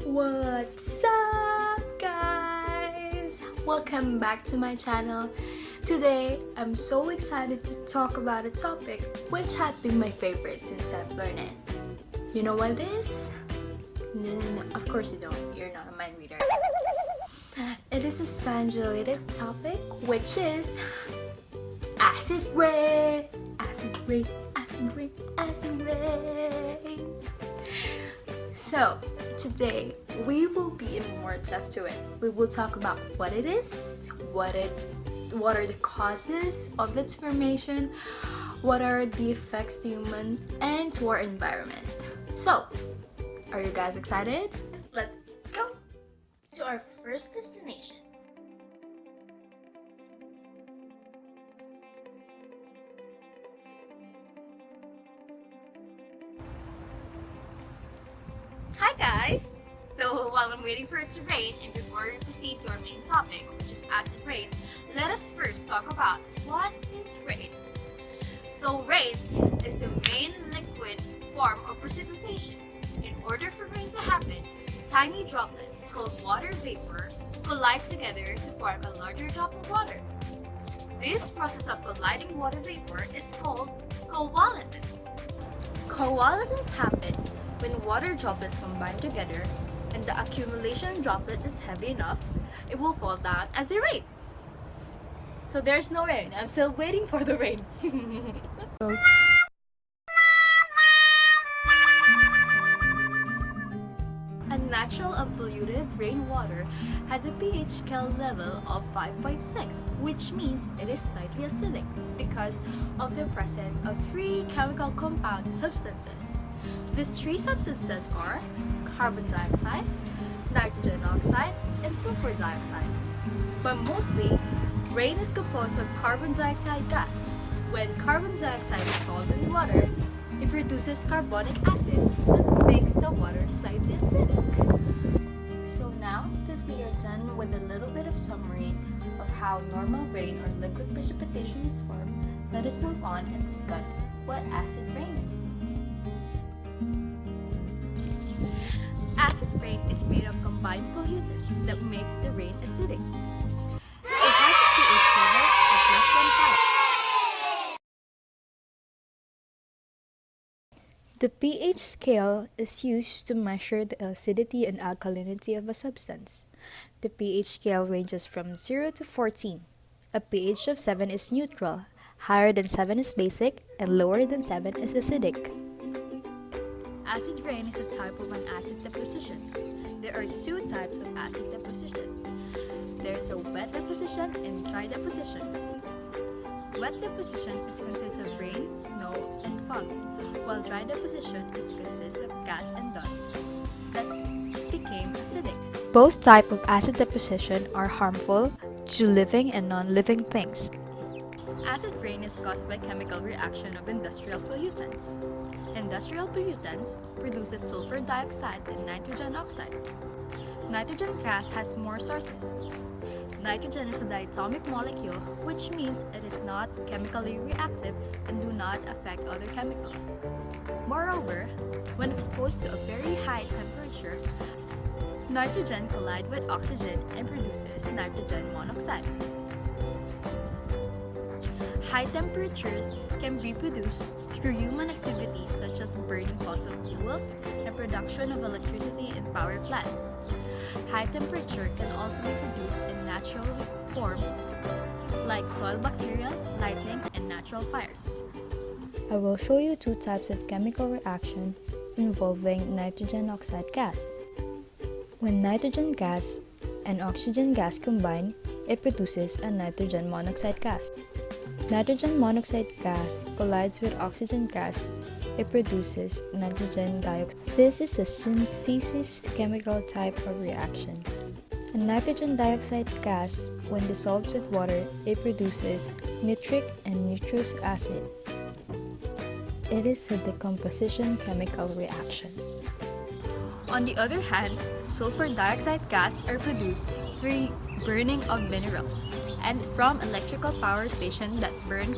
What's up, guys? Welcome back to my channel. Today, I'm so excited to talk about a topic which has been my favorite since I've learned it. You know what it is? No, of course you don't. You're not a mind reader. It is a science-related topic, which is acid rain. Acid rain, acid rain, acid rain. So, today we will be in more depth to it. We will talk about what it is, what are the causes of its formation, what are the effects to humans and to our environment. So, are you guys excited? Let's go to our first destination. Hi guys! So while I'm waiting for it to rain and before we proceed to our main topic, which is acid rain, let us first talk about what is rain. So rain is the main liquid form of precipitation. In order for rain to happen, tiny droplets called water vapor collide together to form a larger drop of water. This process of colliding water vapor is called coalescence. Coalescence happens when water droplets combine together and the accumulation droplet is heavy enough, it will fall down as a rain. So there's no rain. I'm still waiting for the rain. A natural unpolluted rainwater has a pH scale level of 5.6, which means it is slightly acidic because of the presence of three chemical compound substances. These three substances are carbon dioxide, nitrogen oxide, and sulfur dioxide. But mostly, rain is composed of carbon dioxide gas. When carbon dioxide dissolves in water, it produces carbonic acid that makes the water slightly acidic. So now that we are done with a little bit of summary of how normal rain or liquid precipitation is formed, let us move on and discuss what acid rain is. Acid rain is made of combined pollutants that make the rain acidic. It has a pH level of less than 5. The pH scale is used to measure the acidity and alkalinity of a substance. The pH scale ranges from 0 to 14. A pH of 7 is neutral, higher than 7 is basic, and lower than 7 is acidic. Acid rain is a type of an acid deposition. There are two types of acid deposition. There is a wet deposition and dry deposition. Wet deposition consists of rain, snow, and fog, while dry deposition consists of gas and dust that became acidic. Both types of acid deposition are harmful to living and non-living things. Acid rain is caused by chemical reaction of industrial pollutants. Industrial pollutants produces sulfur dioxide and nitrogen oxides. Nitrogen gas has more sources. Nitrogen is a diatomic molecule, which means it is not chemically reactive and do not affect other chemicals. Moreover, when exposed to a very high temperature, nitrogen collides with oxygen and produces nitrogen monoxide. High temperatures can be produced through human activities such as burning fossil fuels and production of electricity in power plants. High temperature can also be produced in natural form like soil bacteria, lightning, and natural fires. I will show you two types of chemical reaction involving nitrogen oxide gas. When nitrogen gas and oxygen gas combine, it produces a nitrogen monoxide gas. Nitrogen monoxide gas collides with oxygen gas. It produces nitrogen dioxide. This is a synthesis chemical type of reaction. A nitrogen dioxide gas, when dissolved with water, it produces nitric and nitrous acid. It is a decomposition chemical reaction. On the other hand, sulfur dioxide gas are produced through burning of minerals and from electrical power station that burn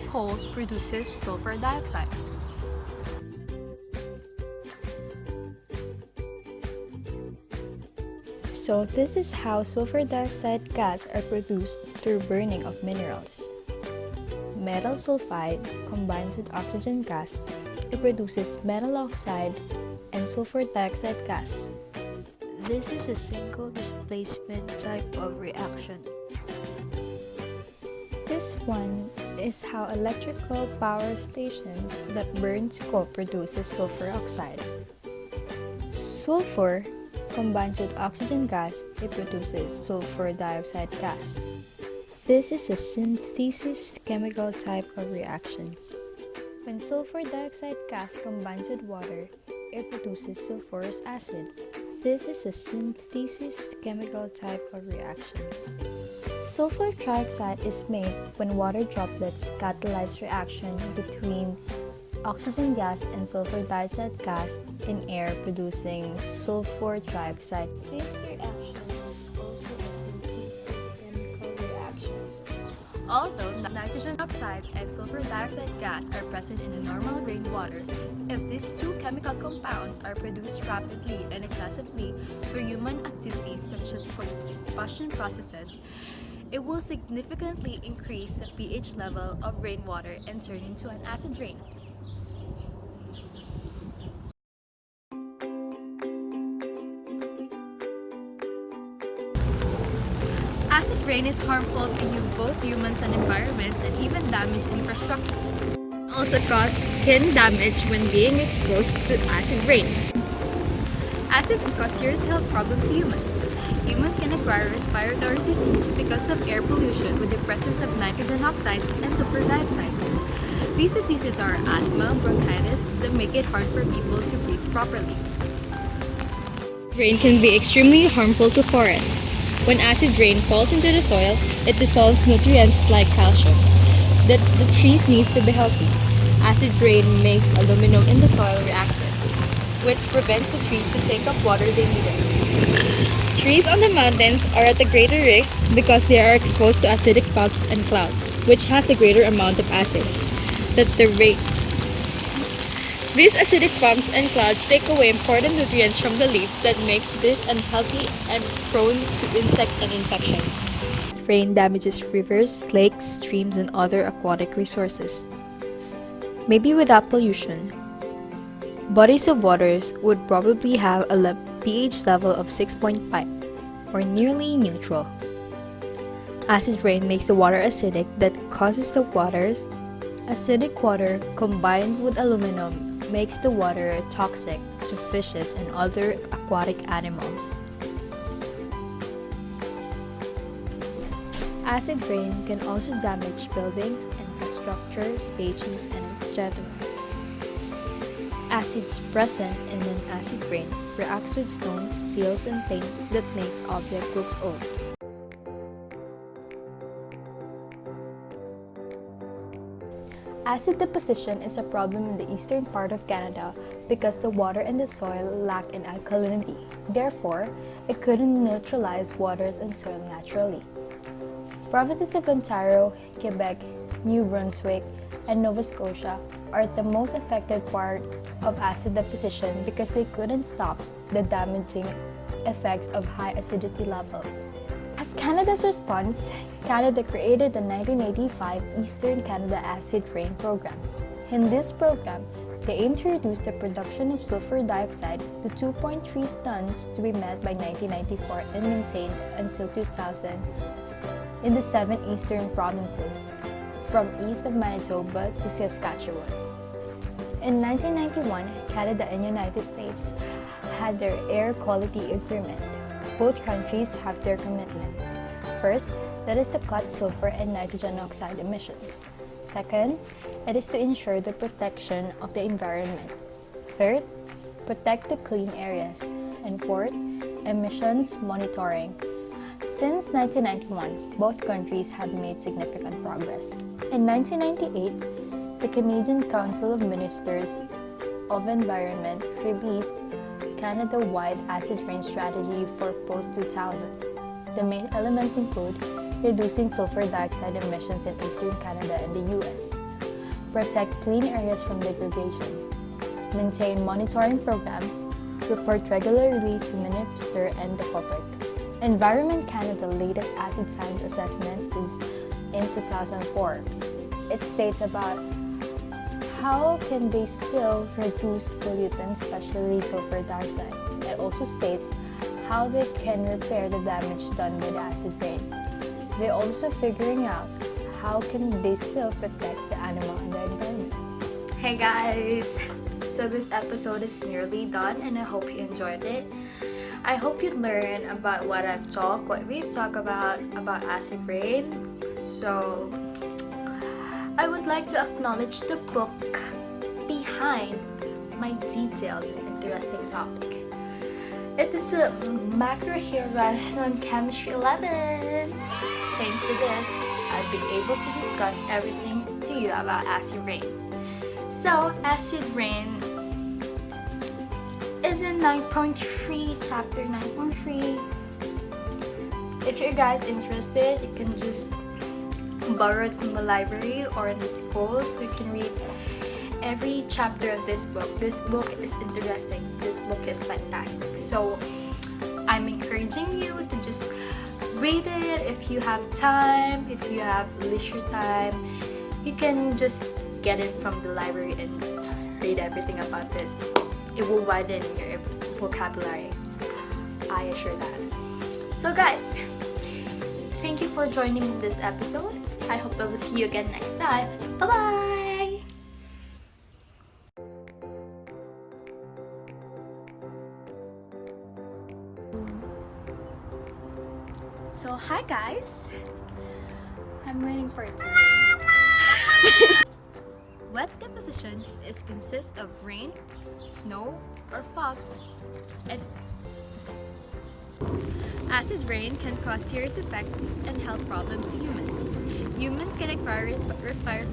coal produces sulfur dioxide. So this is how sulfur dioxide gas are produced through burning of minerals. Metal sulfide combines with oxygen gas. It produces metal oxide and sulfur dioxide gas. This is a single displacement type of reaction. This one is how electrical power stations that burn coal produces sulfur oxide. Sulfur combines with oxygen gas, it produces sulfur dioxide gas. This is a synthesis chemical type of reaction. When sulfur dioxide gas combines with water, it produces sulfurous acid. This is a synthesis chemical type of reaction. Sulfur trioxide is made when water droplets catalyze reaction between oxygen gas and sulfur dioxide gas in air, producing sulfur trioxide. This reaction is also a synthesis chemical reaction. Although nitrogen oxides and sulfur dioxide gas are present in the normal rainwater, if these two chemical compounds are produced rapidly and excessively through human activities such as combustion processes, it will significantly increase the pH level of rainwater and turn into an acid rain. Acid rain is harmful to both humans and environments and even damage infrastructures. It also cause skin damage when being exposed to acid rain. Acid can cause serious health problems to humans. Humans can acquire respiratory disease because of air pollution with the presence of nitrogen oxides and sulfur dioxide. These diseases are asthma, bronchitis that make it hard for people to breathe properly. Rain can be extremely harmful to forests. When acid rain falls into the soil, it dissolves nutrients like calcium that the trees need to be healthy. Acid rain makes aluminum in the soil reactive, which prevents the trees to take up water they needed. Trees on the mountains are at a greater risk because they are exposed to acidic fogs and clouds, which has a greater amount of acids. These acidic fogs and clouds take away important nutrients from the leaves that makes this unhealthy and prone to insects and infections. Rain damages rivers, lakes, streams, and other aquatic resources. Maybe without pollution, bodies of waters would probably have a pH level of 6.5 or nearly neutral. Acid rain makes the water acidic that causes the water's acidic water combined with aluminum makes the water toxic to fishes and other aquatic animals. Acid rain can also damage buildings, infrastructure, statues, and etc. Acids present in an acid rain reacts with stones, steels, and paints that makes object looks old. Acid deposition is a problem in the eastern part of Canada because the water in the soil lack in alkalinity. Therefore, it couldn't neutralize waters and soil naturally. Provinces of Ontario, Quebec, New Brunswick, and Nova Scotia are the most affected part of acid deposition because they couldn't stop the damaging effects of high acidity level. As Canada's response, Canada created the 1985 Eastern Canada Acid Rain Program. In this program, they aim to reduce the production of sulfur dioxide to 2.3 tons to be met by 1994 and maintained until 2000 in the 7 eastern provinces, from east of Manitoba to Saskatchewan. In 1991, Canada and United States had their air quality agreement. Both countries have their commitment. First, that is to cut sulfur and nitrogen oxide emissions. Second, it is to ensure the protection of the environment. Third, protect the clean areas. And fourth, emissions monitoring. Since 1991, both countries have made significant progress. In 1998, the Canadian Council of Ministers of Environment released Canada-wide acid rain strategy for post-2000. The main elements include reducing sulfur dioxide emissions in eastern Canada and the US, protect clean areas from degradation, maintain monitoring programs, report regularly to Minister and the public, Environment Canada latest acid science assessment is in 2004. It states about how can they still reduce pollutants, especially sulfur dioxide. It also states how they can repair the damage done by the acid rain. They're also figuring out how can they still protect the animal and the environment. Hey guys! So this episode is nearly done and I hope you enjoyed it. I hope you learn about what we've talked about acid rain. So I would like to acknowledge the book behind my detailed and interesting topic. It is a macro here on Chemistry 11. Thanks to this, I've been able to discuss everything to you about acid rain. So, acid rain is in 9.3, chapter 9.3. If you guys interested, you can just borrow it from the library or in the schools. You can read every chapter of this book. This book is interesting. This book is fantastic. So I'm encouraging you to just read it if you have time, if you have leisure time. You can just get it from the library and read everything about this. It will widen your vocabulary. I assure that. So guys, thank you for joining in this episode. I hope I will see you again next time. Bye-bye! So hi guys! I'm waiting for it to rain. Wet deposition consists of rain, snow, or fog, and acid rain can cause serious effects and health problems to humans. Humans can acquire respiratory